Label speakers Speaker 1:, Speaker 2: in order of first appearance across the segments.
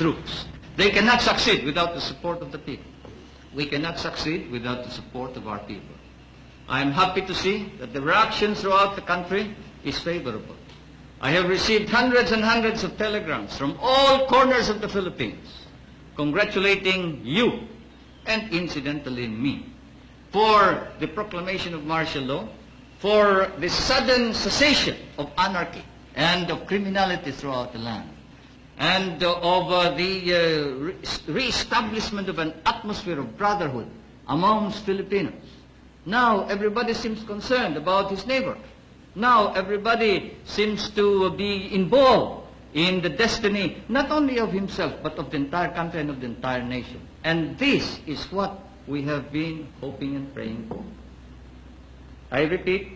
Speaker 1: troops. They cannot succeed without the support of the people. We cannot succeed without the support of our people. I am happy to see that the reaction throughout the country is favorable. I have received hundreds and hundreds of telegrams from all corners of the Philippines congratulating you and incidentally me for the proclamation of martial law, for the sudden cessation of anarchy and of criminality throughout the land, and of the re-establishment of an atmosphere of brotherhood amongst Filipinos. Now everybody seems concerned about his neighbor. Now everybody seems to be involved in the destiny not only of himself but of the entire country and of the entire nation. And this is what we have been hoping and praying for. I repeat,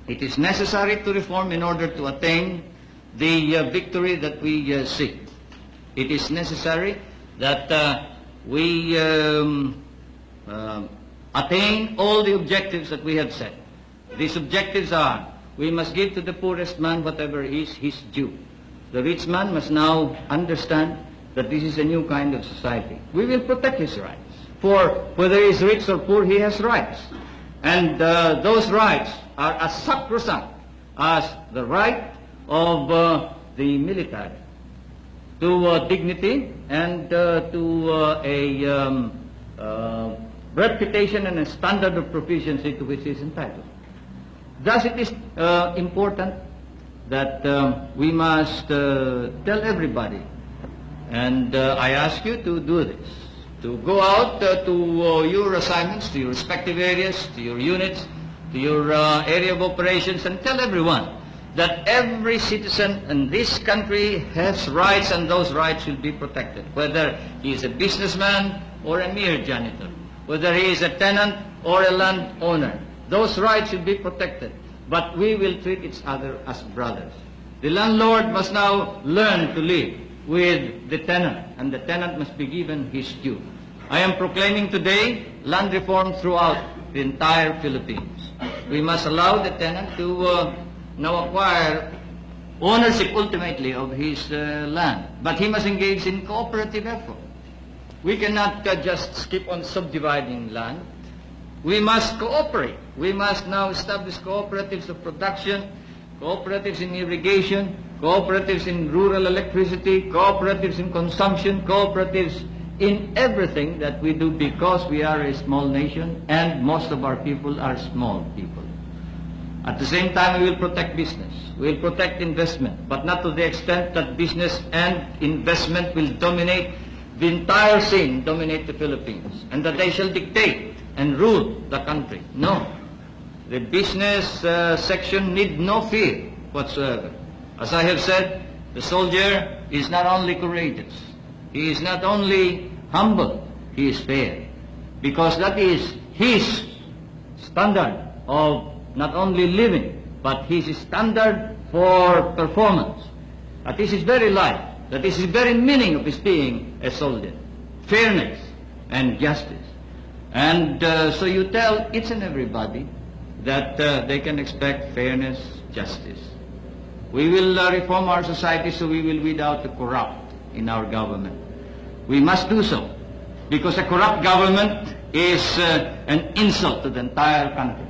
Speaker 1: it is necessary to reform in order to attain the victory that we seek. It is necessary that we attain all the objectives that we have set. These objectives are: we must give to the poorest man whatever is his due. The rich man must now understand that this is a new kind of society. We will protect his rights. For whether he is rich or poor, he has rights. And those rights are as sacrosanct as the right of the military to dignity and to a reputation and a standard of proficiency to which he is entitled. Thus it is important that we must tell everybody, and I ask you to do this, to go out to your assignments, to your respective areas, to your units, to your area of operations, and tell everyone that every citizen in this country has rights, and those rights will be protected, whether he is a businessman or a mere janitor, whether he is a tenant or a landowner. Those rights should be protected, but we will treat each other as brothers. The landlord must now learn to live with the tenant, and the tenant must be given his due. I am proclaiming today land reform throughout the entire Philippines. We must allow the tenant to now acquire ownership ultimately of his land, but he must engage in cooperative effort. We cannot just keep on subdividing land. We must cooperate. We must now establish cooperatives of production, cooperatives in irrigation, cooperatives in rural electricity, cooperatives in consumption, cooperatives in everything that we do, because we are a small nation and most of our people are small people. At the same time, we will protect business. We will protect investment, but not to the extent that business and investment will dominate the entire scene, dominate the Philippines, and that they shall dictate and rule the country. No. The business section need no fear whatsoever. As I have said, the soldier is not only courageous, he is not only humble, he is fair, because that is his standard of not only living, but his standard for performance. That is his very life. That is the very meaning of his being a soldier. Fairness and justice. And so you tell each and everybody that they can expect fairness, justice. We will reform our society so we will weed out the corrupt in our government. We must do so, because a corrupt government is an insult to the entire country.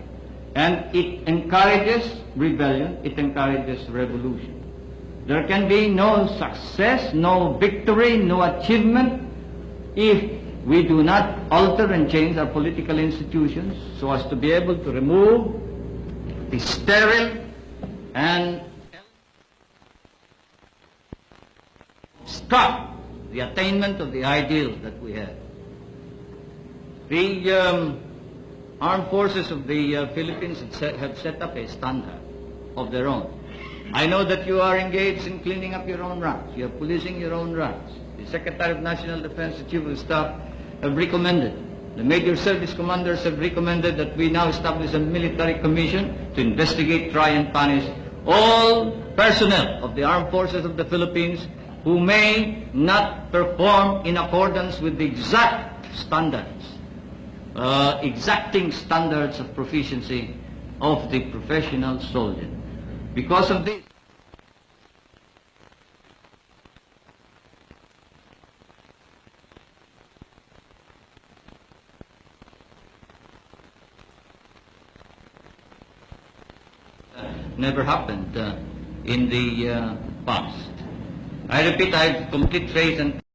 Speaker 1: And it encourages rebellion, it encourages revolution. There can be no success, no victory, no achievement if we do not alter and change our political institutions so as to be able to remove the sterile and stop the attainment of the ideal that we have. The armed forces of the Philippines have set up a standard of their own. I know that you are engaged in cleaning up your own ranks. You are policing your own ranks. The Secretary of National Defense, the Chief of Staff have recommended, the major service commanders have recommended that we now establish a military commission to investigate, try and punish all personnel of the armed forces of the Philippines who may not perform in accordance with the exact standards, exacting standards of proficiency of the professional soldier. Because of this, never happened in the past. I repeat, I have complete faith and